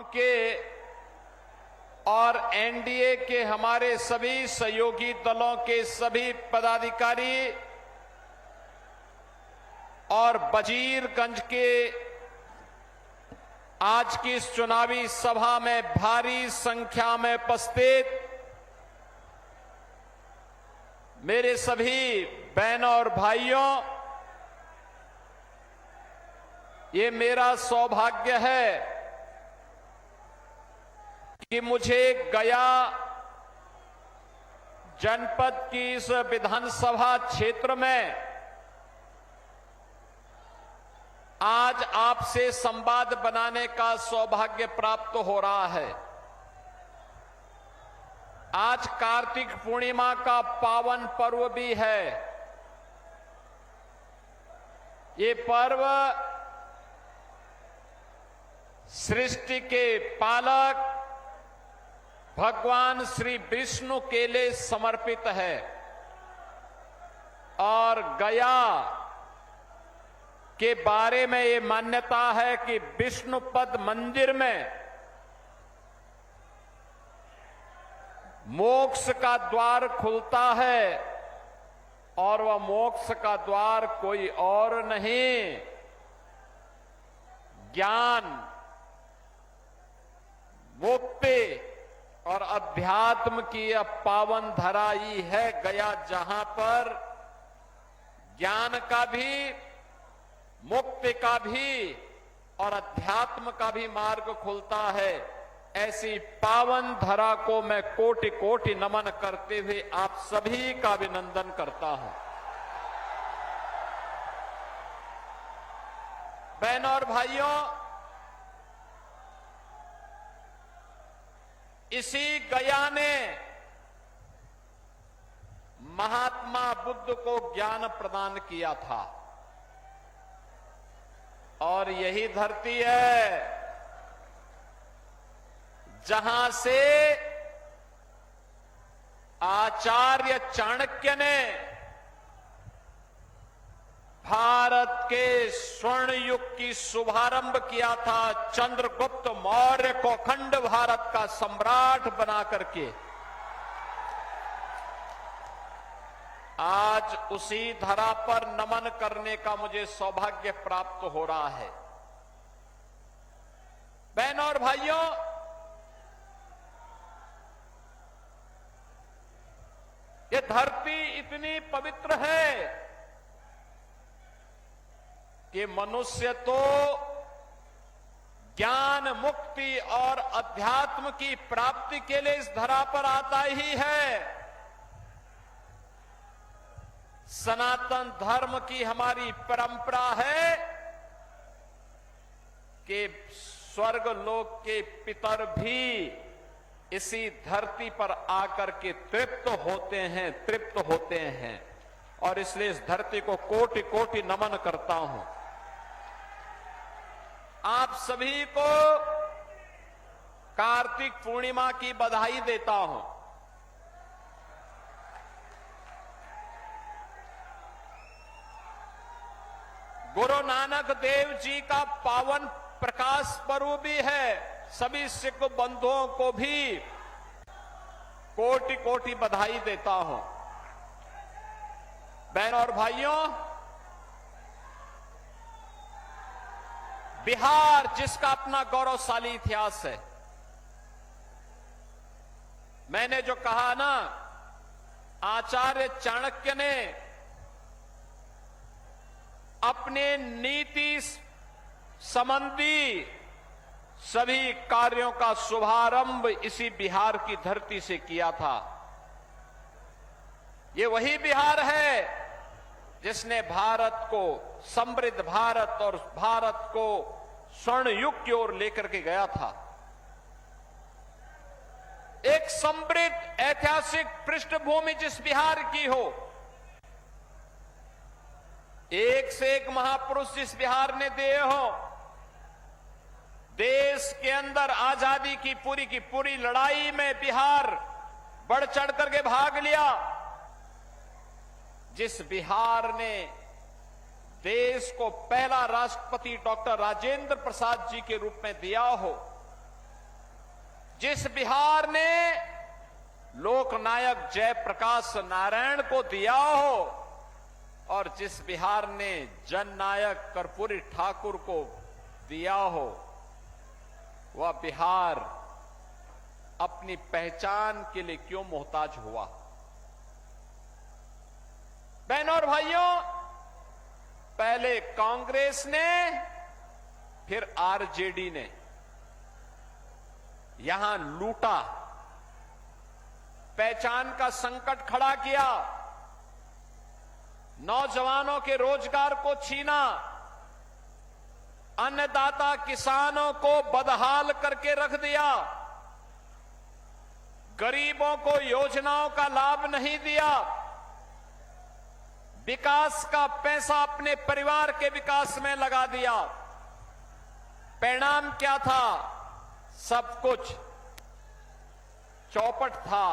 वाम के और एनडीए के हमारे सभी सहयोगी दलों के सभी पदाधिकारी और वजीरगंज के आज की इस चुनावी सभा में भारी संख्या में उपस्थित मेरे सभी बहनों और भाइयों, ये मेरा सौभाग्य है कि मुझे गया जनपद की इस विधानसभा क्षेत्र में आज आपसे संवाद बनाने का सौभाग्य प्राप्त हो रहा है। आज कार्तिक पूर्णिमा का पावन पर्व भी है। ये पर्व सृष्टि के पालक भगवान श्री विष्णु के लिए समर्पित है और गया के बारे में ये मान्यता है कि विष्णुपद मंदिर में मोक्ष का द्वार खुलता है और वह मोक्ष का द्वार कोई और नहीं, ज्ञान, मुक्ति और अध्यात्म की यह पावन धरा ही है गया, जहां पर ज्ञान का भी, मुक्ति का भी और अध्यात्म का भी मार्ग खुलता है। ऐसी पावन धरा को मैं कोटि कोटि नमन करते हुए आप सभी का अभिनंदन करता हूं। बहनों और भाइयों, इसी गया ने महात्मा बुद्ध को ज्ञान प्रदान किया था और यही धरती है जहां से आचार्य चाणक्य ने भारत के स्वर्ण युग की शुभारंभ किया था। चंद्रगुप्त मौर्य को अखंड भारत का सम्राट बना करके आज उसी धरा पर नमन करने का मुझे सौभाग्य प्राप्त हो रहा है। बहनों और भाइयों, ये धरती इतनी पवित्र है कि मनुष्य तो ज्ञान, मुक्ति और अध्यात्म की प्राप्ति के लिए इस धरा पर आता ही है। सनातन धर्म की हमारी परंपरा है कि स्वर्ग लोक के पितर भी इसी धरती पर आकर के तृप्त होते हैं और इसलिए इस धरती को कोटि कोटि नमन करता हूं। आप सभी को कार्तिक पूर्णिमा की बधाई देता हूं। गुरु नानक देव जी का पावन प्रकाश पर्व भी है। सभी सिख बंधुओं को भी कोटि कोटि बधाई देता हूं। बहनों और भाइयों, बिहार जिसका अपना गौरवशाली इतिहास है, मैंने जो कहा ना, आचार्य चाणक्य ने अपने नीति संबंधी सभी कार्यों का शुभारंभ इसी बिहार की धरती से किया था। ये वही बिहार है जिसने भारत को, समृद्ध भारत और भारत को स्वर्ण युग की ओर लेकर के गया था। एक समृद्ध ऐतिहासिक पृष्ठभूमि जिस बिहार की हो, एक से एक महापुरुष जिस बिहार ने दिए हो, देश के अंदर आजादी की पूरी लड़ाई में बिहार बढ़ चढ़ करके भाग लिया, जिस बिहार ने देश को पहला राष्ट्रपति डॉक्टर राजेंद्र प्रसाद जी के रूप में दिया हो, जिस बिहार ने लोकनायक जयप्रकाश नारायण को दिया हो और जिस बिहार ने जननायक कर्पूरी ठाकुर को दिया हो, वह बिहार अपनी पहचान के लिए क्यों मोहताज हुआ? बहनों और भाइयों, पहले कांग्रेस ने, फिर आरजेडी ने यहां लूटा, पहचान का संकट खड़ा किया, नौजवानों के रोजगार को छीना, अन्नदाता किसानों को बदहाल करके रख दिया, गरीबों को योजनाओं का लाभ नहीं दिया, विकास का पैसा अपने परिवार के विकास में लगा दिया। परिणाम क्या था? सब कुछ चौपट था,